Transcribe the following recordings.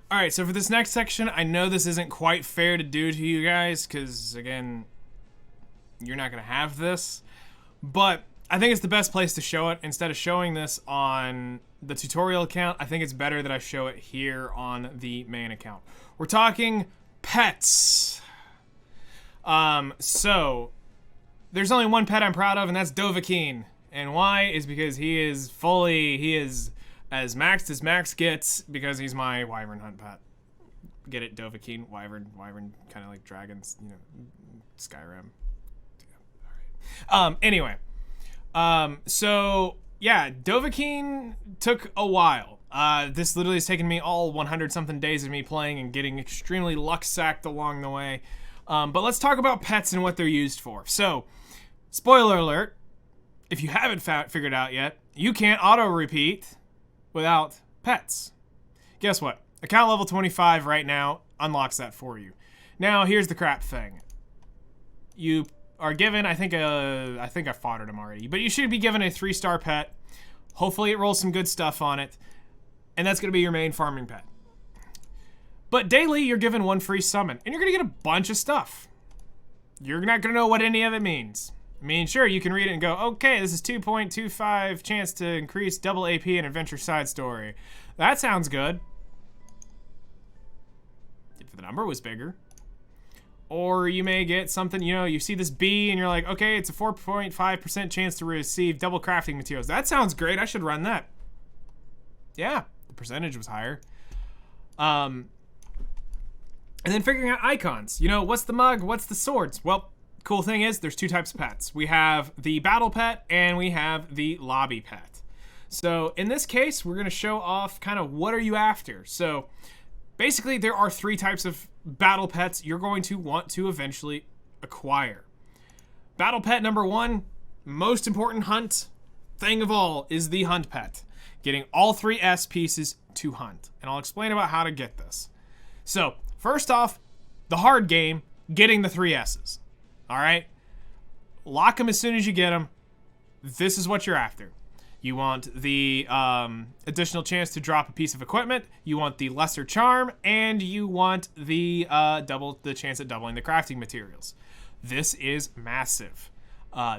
All right, so for this next section, I know this isn't quite fair to do to you guys because, again, you're not going to have this. But I think it's the best place to show it. Instead of showing this on the tutorial account, I think it's better that I show it here on the main account. We're talking pets. So there's only one pet I'm proud of, and that's Dovahkiin. And why is because he is as maxed as Max gets because he's my wyvern hunt pet. Get it, Dovahkiin, wyvern, kind of like dragons, Skyrim. Yeah, all right. Anyway, so yeah, Dovahkiin took a while. This literally has taken me all 100 something days of me playing and getting extremely luck sacked along the way. But let's talk about pets and what they're used for. So, spoiler alert, if you haven't figured out yet, you can't auto-repeat without pets. Guess what? Account level 25 right now unlocks that for you. Now, here's the crap thing. You are given, I think I foddered him already, but you should be given a 3-star pet. Hopefully it rolls some good stuff on it, and that's going to be your main farming pet. But daily, you're given 1 free summon, and you're going to get a bunch of stuff. You're not going to know what any of it means. I mean, sure, you can read it and go, okay, this is 2.25 chance to increase double AP in Adventure Side Story. That sounds good. If the number was bigger. Or you may get something, you see this bee and you're like, okay, it's a 4.5% chance to receive double crafting materials. That sounds great. I should run that. Yeah, the percentage was higher. And then figuring out icons. What's the mug? What's the swords? Well, cool thing is there's 2 types of pets. We have the battle pet and we have the lobby pet. So in this case, we're going to show off kind of what are you after. So basically there are 3 types of battle pets you're going to want to eventually acquire. Battle pet number 1, most important hunt thing of all, is the hunt pet. Getting all 3 S pieces to hunt. And I'll explain about how to get this. So first off, the hard game, getting the 3 S's. All right? Lock them as soon as you get them. This is what you're after. You want the additional chance to drop a piece of equipment. You want the lesser charm, and you want the chance at doubling the crafting materials. This is massive.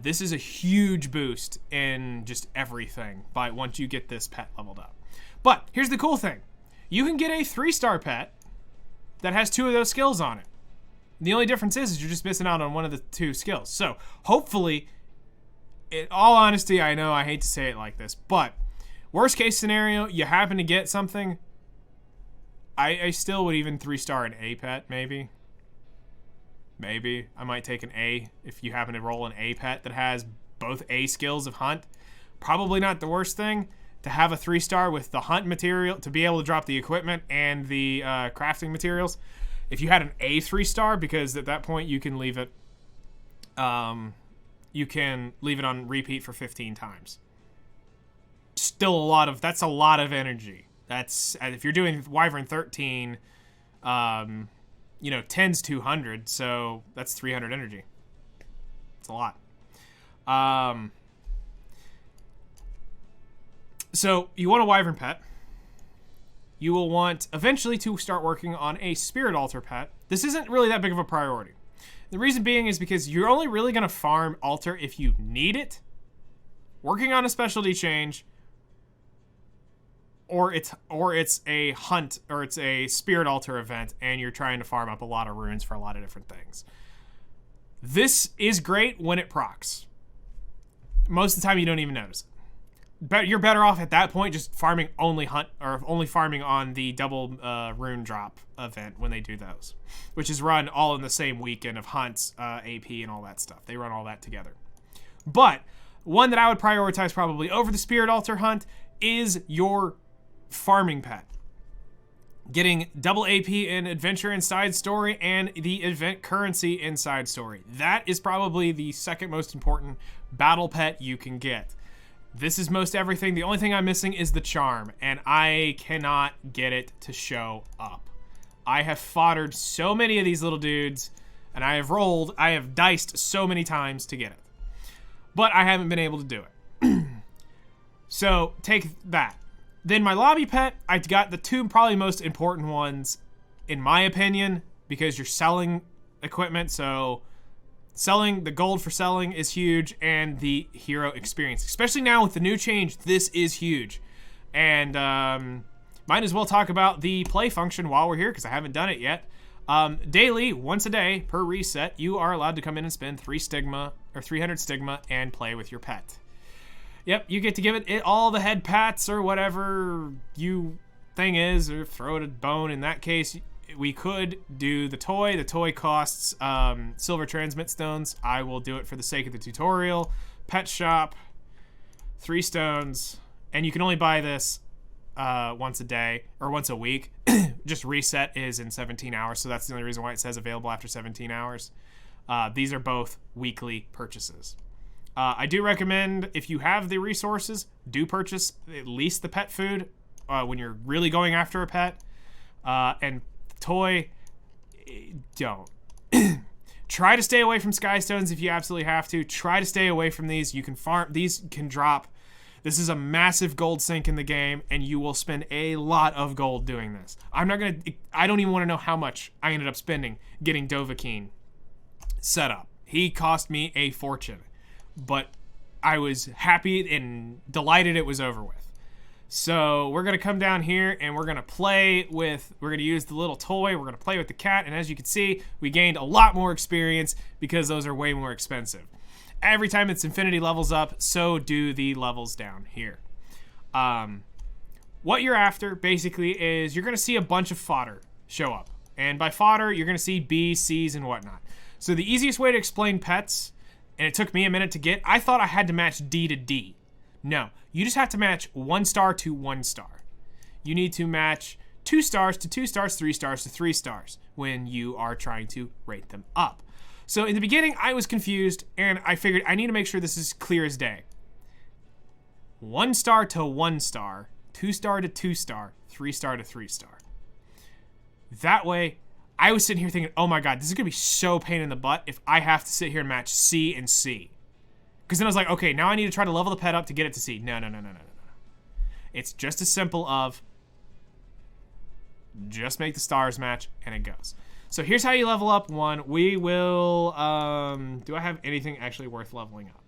This is a huge boost in just everything once you get this pet leveled up. But here's the cool thing. You can get a 3-star pet that has 2 of those skills on it. The only difference is you're just missing out on one of the 2 skills. So hopefully, in all honesty, I know I hate to say it like this, but worst case scenario, you happen to get something. I still would even 3-star an A pet, maybe. Maybe I might take an A if you happen to roll an A pet that has both A skills of hunt. Probably not the worst thing to have a 3-star with the hunt material to be able to drop the equipment and the crafting materials. If you had an A 3-star, because at that point you can leave it on repeat for 15 times. Still that's a lot of energy. That's, if you're doing Wyvern 13, 10's 200, so that's 300 energy. It's a lot. So you want a Wyvern pet. You will want eventually to start working on a Spirit Altar pet. This isn't really that big of a priority. The reason being is because you're only really going to farm Altar if you need it, working on a specialty change, or it's a hunt, or it's a Spirit Altar event, and you're trying to farm up a lot of runes for a lot of different things. This is great when it procs. Most of the time you don't even notice it. But you're better off at that point just farming only farming on the double rune drop event when they do those, which is run all in the same weekend of hunts, AP, and all that stuff. They run all that together. But one that I would prioritize probably over the Spirit Altar hunt is your farming pet. Getting double AP in Adventure and Side Story and the event currency in Side Story. That is probably the second most important battle pet you can get. This is most everything. The only thing I'm missing is the charm, and I cannot get it to show up. I have foddered so many of these little dudes, and I have diced so many times to get it. But I haven't been able to do it. So take that. Then my lobby pet, I got the two probably most important ones, in my opinion, because you're selling equipment, so selling, the gold for selling is huge, and the hero experience. Especially now with the new change, this is huge. And might as well talk about the play function while we're here, because I haven't done it yet. Daily, once a day, per reset, you are allowed to come in and spend 300 stigma and play with your pet. Yep, you get to give it all the head pats or whatever you thing is, or throw it a bone. In that case, we could do the toy. The toy costs silver transmit stones. I will do it for the sake of the tutorial. Pet shop, 3 stones, and you can only buy this once a day or once a week. Just reset is in 17 hours, so that's the only reason why it says available after 17 hours. These are both weekly purchases. I do recommend, if you have the resources, do purchase at least the pet food when you're really going after a pet. And toy, don't. Try to stay away from sky stones if you absolutely have to. Try to stay away from these. You can farm, these can drop. This is a massive gold sink in the game, and you will spend a lot of gold doing this. I don't even want to know how much I ended up spending getting Dovahkiin set up. He cost me a fortune, but I was happy and delighted it was over with. So we're going to come down here and we're going to use the little toy. We're going to play with the cat. And as you can see, we gained a lot more experience because those are way more expensive. Every time its infinity levels up, so do the levels down here. What you're after basically is you're going to see a bunch of fodder show up. And by fodder, you're going to see B's, C's, and whatnot. So the easiest way to explain pets, and it took me a minute to get, I thought I had to match D to D. No, you just have to match 1 star to 1 star. You need to match 2 stars to 2 stars, 3 stars to 3 stars when you are trying to rate them up. So in the beginning, I was confused, and I figured I need to make sure this is clear as day. 1 star to 1 star, 2 star to 2 star, 3 star to 3 star. That way, I was sitting here thinking, oh my god, this is going to be so pain in the butt if I have to sit here and match C and C. Because then I was like, okay, now I need to try to level the pet up to get it to C. No. It's just as simple of just make the stars match, and it goes. So here's how you level up 1. We will, do I have anything actually worth leveling up?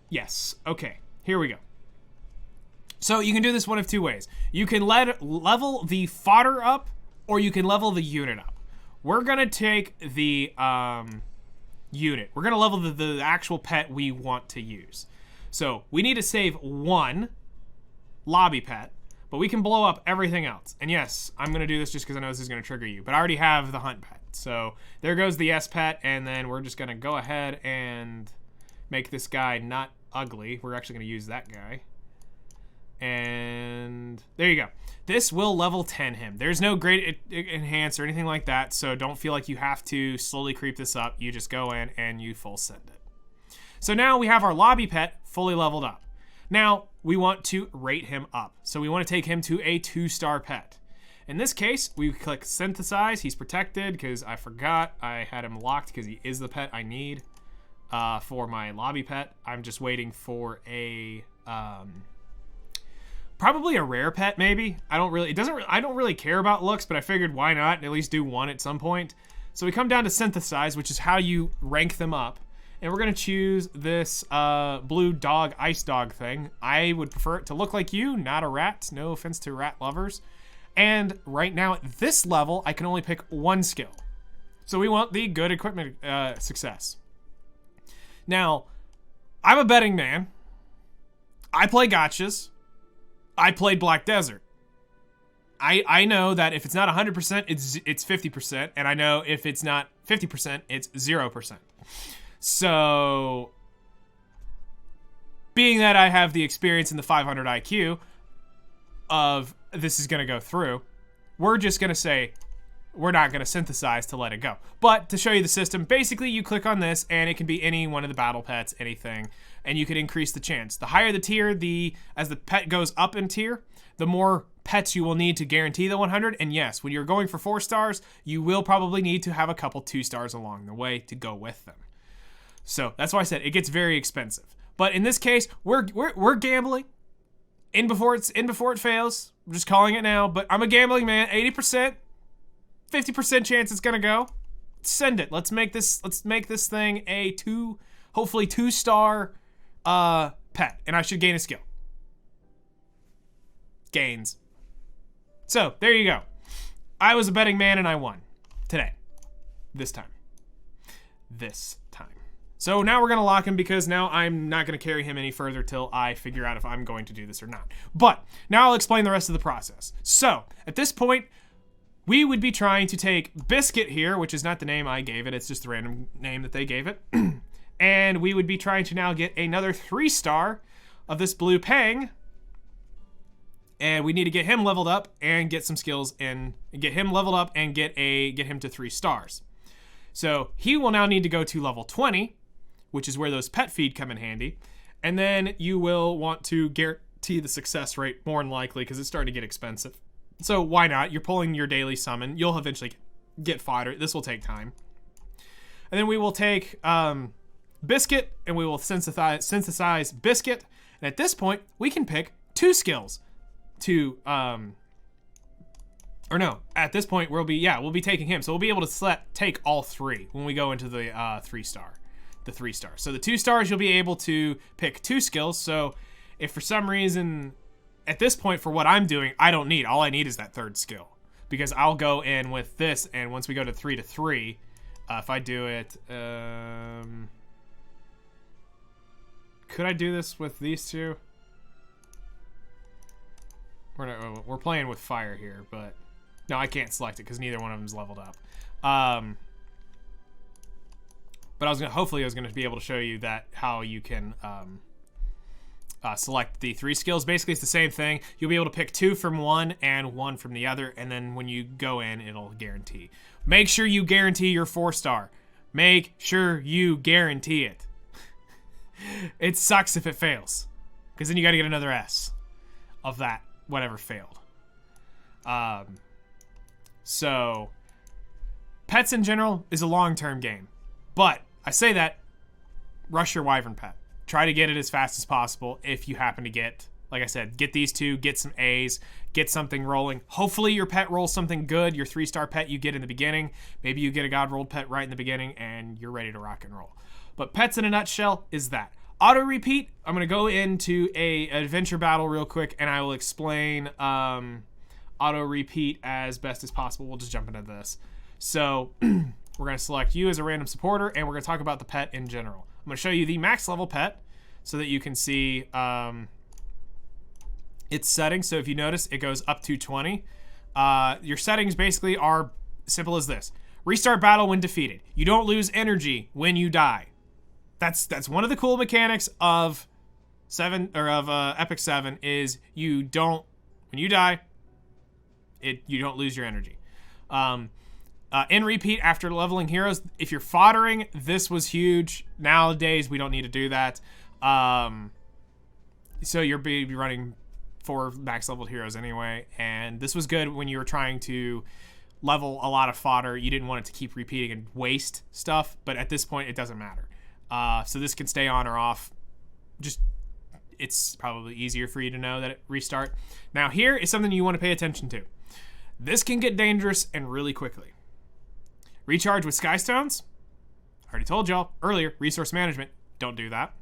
Yes, okay, here we go. So you can do this one of 2 ways. You can level the fodder up, or you can level the unit up. We're gonna take the unit. We're gonna level the actual pet we want to use. So we need to save 1 lobby pet, but we can blow up everything else. And yes, I'm gonna do this just because I know this is gonna trigger you, but I already have the hunt pet. So there goes the S pet, and then we're just gonna go ahead and make this guy not ugly. We're actually gonna use that guy. And there you go. This will level 10 him. There's no great enhance or anything like that, so don't feel like you have to slowly creep this up. You just go in and you full send it. So now we have our lobby pet fully leveled up. Now we want to rate him up. So we want to take him to a 2-star pet. In this case, we click synthesize. He's protected because I forgot I had him locked because he is the pet I need for my lobby pet. I'm just waiting for a probably a rare pet, maybe. I don't really care about looks, but I figured why not at least do one at some point. So we come down to synthesize, which is how you rank them up. And we're gonna choose this blue dog, ice dog thing. I would prefer it to look like you, not a rat. No offense to rat lovers. And right now at this level, I can only pick 1 skill. So we want the good equipment success. Now, I'm a betting man. I play gotchas. I played Black Desert. I know that if it's not 100%, it's 50%, and I know if it's not 50%, it's 0%. So, being that I have the experience in the 500 IQ of this is going to go through, we're just going to say we're not going to synthesize to let it go. But to show you the system, basically you click on this and it can be any one of the battle pets, anything, and you can increase the chance. The higher the tier, as the pet goes up in tier, the more pets you will need to guarantee the 100. And yes, when you're going for 4 stars, you will probably need to have a couple 2 stars along the way to go with them. So that's why I said it gets very expensive. But in this case, we're gambling. In before it fails. I'm just calling it now. But I'm a gambling man. 80%, 50% chance it's gonna go. Send it. Let's make this thing a hopefully 2-star pet, and I should gain a skill. Gains. So there you go. I was a betting man and I won today. This time. So now we're going to lock him because now I'm not going to carry him any further till I figure out if I'm going to do this or not. But now I'll explain the rest of the process. So at this point, we would be trying to take Biscuit here, which is not the name I gave it. It's just the random name that they gave it. And we would be trying to now get another 3-star of this blue Pang. And we need to get him leveled up and get some skills and get him leveled up and get him to 3 stars. So he will now need to go to level 20, which is where those pet feed come in handy. And then you will want to guarantee the success rate more than likely because it's starting to get expensive. So why not? You're pulling your daily summon. You'll eventually get fodder. This will take time. And then we will take Biscuit and we will synthesize Biscuit. And at this point, we can pick 2 skills to at this point we'll be taking him. So we'll be able to take all 3 when we go into the 3-star. The 3-star. So the 2 stars, you'll be able to pick 2 skills. So if for some reason, at this point for what I'm doing, all I need is that 3rd skill. Because I'll go in with this, and once we go to 3 to 3, if I do it, could I do this with these 2? We're playing with fire here, but no, I can't select it because neither one of them is leveled up. But hopefully I was gonna be able to show you that how you can select the 3 skills. Basically, it's the same thing. You'll be able to pick 2 from one and 1 from the other, and then when you go in, it'll guarantee. Make sure you guarantee your 4-star. Make sure you guarantee it. It sucks if it fails, because then you got to get another S of that whatever failed. So pets in general is a long-term game, but I say that rush your wyvern pet. Try to get it as fast as possible if you happen to get, like I said, get these 2, get some A's, get something rolling. Hopefully your pet rolls something good, your 3-star pet you get in the beginning. Maybe you get a god rolled pet right in the beginning and you're ready to rock and roll. But pets in a nutshell is that. Auto repeat, I'm going to go into a adventure battle real quick and I will explain auto repeat as best as possible. We'll just jump into this. So we're going to select you as a random supporter and we're going to talk about the pet in general. I'm going to show you the max level pet so that you can see its settings. So if you notice, it goes up to 20. Your settings basically are simple as this. Restart battle when defeated. You don't lose energy when you die. That's one of the cool mechanics of Epic 7 is when you die, you don't lose your energy. In repeat after leveling heroes, if you're foddering, this was huge. Nowadays we don't need to do that. So you'll be running 4 max leveled heroes anyway, and this was good when you were trying to level a lot of fodder. You didn't want it to keep repeating and waste stuff, but at this point it doesn't matter. So this can stay on or off. It's probably easier for you to know that it restart. Now here is something you want to pay attention to. This can get dangerous and really quickly. Recharge with Skystones. I already told y'all earlier, resource management, don't do that.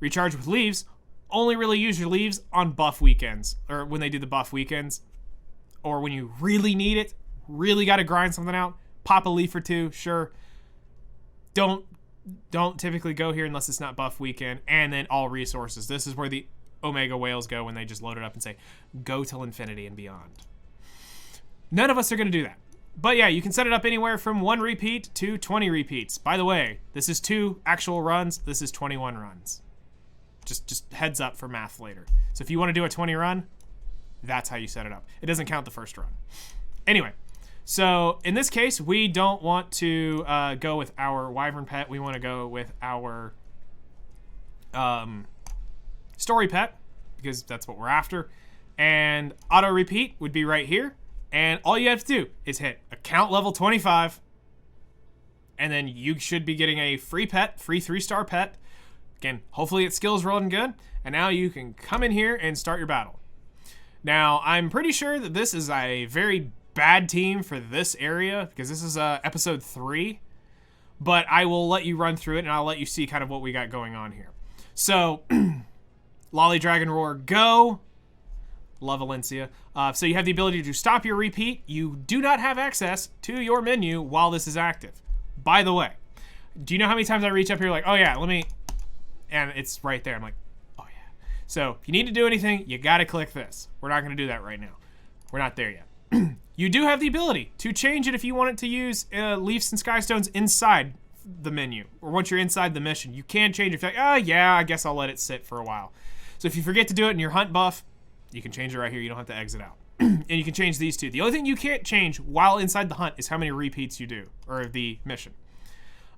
Recharge with leaves. Only really use your leaves on buff weekends, or when they do the buff weekends, or when you really need it, really got to grind something out, pop a leaf or 2, sure. Don't typically go here unless it's not buff weekend, and then all resources. This is where the Omega whales go when they just load it up and say, go till infinity and beyond. None of us are going to do that. But yeah, you can set it up anywhere from 1 repeat to 20 repeats. By the way, this is 2 actual runs. This is 21 runs. Just heads up for math later. So if you want to do a 20 run, that's how you set it up. It doesn't count the first run. Anyway, so in this case, we don't want to go with our wyvern pet. We want to go with our story pet because that's what we're after. And auto repeat would be right here. And all you have to do is hit account level 25. And then you should be getting a free pet, free 3-star pet. Again, hopefully its skills rolling good. And now you can come in here and start your battle. Now, I'm pretty sure that this is a very bad team for this area because this is episode 3. But I will let you run through it and I'll let you see kind of what we got going on here. So, Lolly Dragon Roar, go. Love Valencia. So you have the ability to stop your repeat. You do not have access to your menu while this is active. By the way, do you know how many times I reach up here like, oh yeah, let me, and it's right there. I'm like, oh yeah. So if you need to do anything, you got to click this. We're not going to do that right now. We're not there yet. You do have the ability to change it if you want it to use Leafs and Skystones inside the menu, or once you're inside the mission. You can change it if you're like, oh yeah, I guess I'll let it sit for a while. So if you forget to do it in your hunt buff, you can change it right here. You don't have to exit out. And you can change these two. The only thing you can't change while inside the hunt is how many repeats you do, or the mission.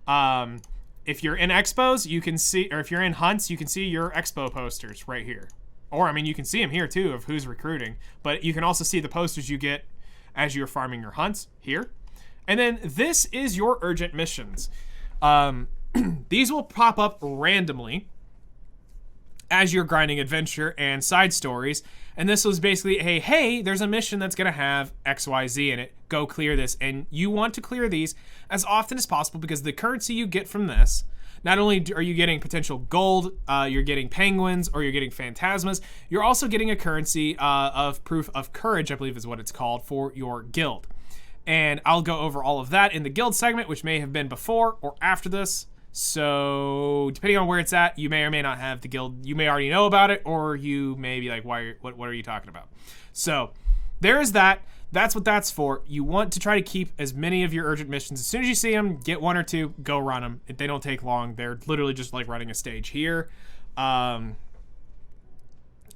If you're in expos, you can see, or if you're in hunts, you can see your expo posters right here. Or, I mean, you can see them here too of who's recruiting, but you can also see the posters you get as you're farming your hunts here. And then this is your urgent missions. These will pop up randomly as you're grinding adventure and side stories. And this was basically, hey, there's a mission that's going to have XYZ in it. Go clear this. And you want to clear these as often as possible because the currency you get from this, not only are you getting potential gold, you're getting penguins, or you're getting phantasmas, you're also getting a currency of proof of courage, I believe is what it's called, for your guild. And I'll go over all of that in the guild segment, which may have been before or after this. So depending on where it's at, you may or may not have the guild. You may already know about it, or you may be like, what are you talking about? So there is that. That's what that's for. You want to try to keep as many of your urgent missions. As soon as you see them, get 1 or 2, go run them. They don't take long. They're literally just like running a stage here. And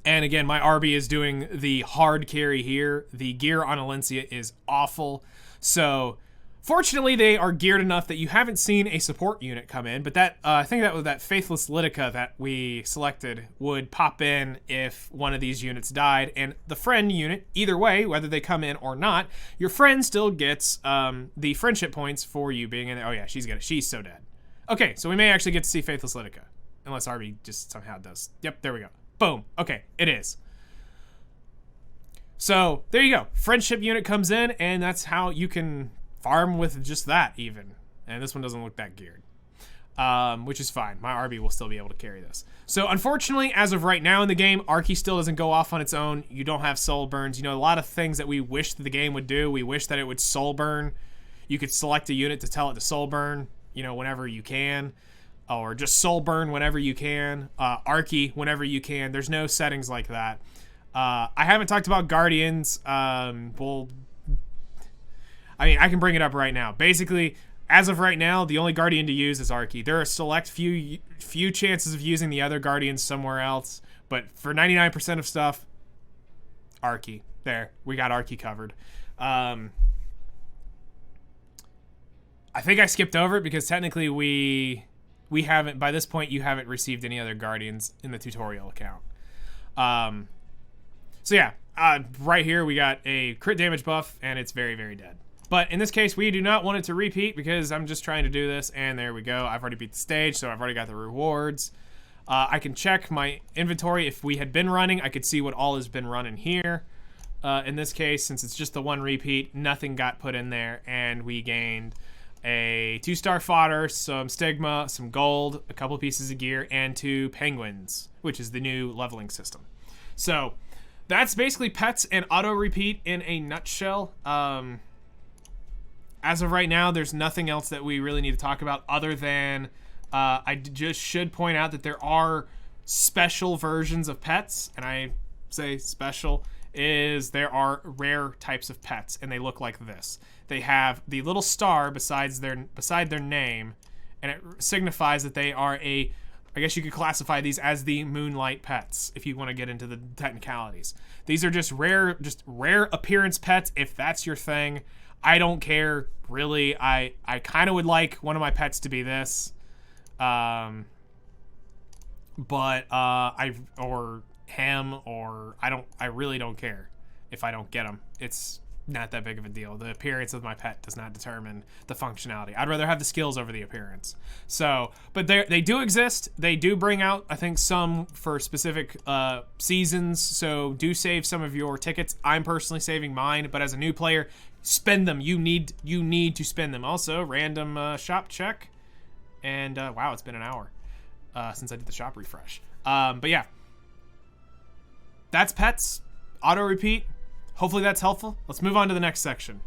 again, my RB is doing the hard carry here. The gear on Alencia is awful. So fortunately, they are geared enough that you haven't seen a support unit come in, but that I think that was that Faithless Litica that we selected would pop in if one of these units died, and the friend unit, either way, whether they come in or not, your friend still gets the friendship points for you being in there. Oh yeah, she's so dead. Okay, so we may actually get to see Faithless Litica, unless RB just somehow does. Yep, there we go. Boom. Okay, it is. So there you go. Friendship unit comes in, and that's how you can farm with just that even. And this one doesn't look that geared, which is fine. My RB will still be able to carry this. So unfortunately, as of right now in the game, Arky still doesn't go off on its own. You don't have soul burns. You know, a lot of things that we wish that the game would do. We wish that it would soul burn. You could select a unit to tell it to soul burn, you know, whenever you can. Or just soul burn whenever you can. Arky whenever you can. There's no settings like that. I haven't talked about Guardians. I can bring it up right now. Basically, as of right now, the only Guardian to use is Arky. There are select few chances of using the other Guardians somewhere else, but for 99% of stuff, Arky. There, we got Arky covered. I think I skipped over it because technically we haven't, by this point, you haven't received any other Guardians in the tutorial account. So yeah, right here we got a crit damage buff, and it's very, very dead. But in this case, we do not want it to repeat because I'm just trying to do this, and there we go. I've already beat the stage, so I've already got the rewards. I can check my inventory. If we had been running, I could see what all has been running here. In this case, since it's just the 1 repeat, nothing got put in there, and we gained a 2-star fodder, some stigma, some gold, a couple pieces of gear, and 2 penguins, which is the new leveling system. So that's basically pets and auto repeat in a nutshell. As of right now, there's nothing else that we really need to talk about other than I just should point out that there are special versions of pets, and I say special is there are rare types of pets, and they look like this. They have the little star beside their name, and it signifies that they are I guess you could classify these as the Moonlight pets if you want to get into the technicalities. These are just rare appearance pets if that's your thing. I don't care, really. I kind of would like one of my pets to be this. Or him, or I really don't care if I don't get him. It's not that big of a deal. The appearance of my pet does not determine the functionality. I'd rather have the skills over the appearance. So, but they do exist. They do bring out, I think, some for specific seasons. So do save some of your tickets. I'm personally saving mine, but as a new player, spend them. You need to spend them. Also, random shop check. And wow, it's been an hour since I did the shop refresh. But yeah, that's pets. Auto repeat. Hopefully that's helpful. Let's move on to the next section.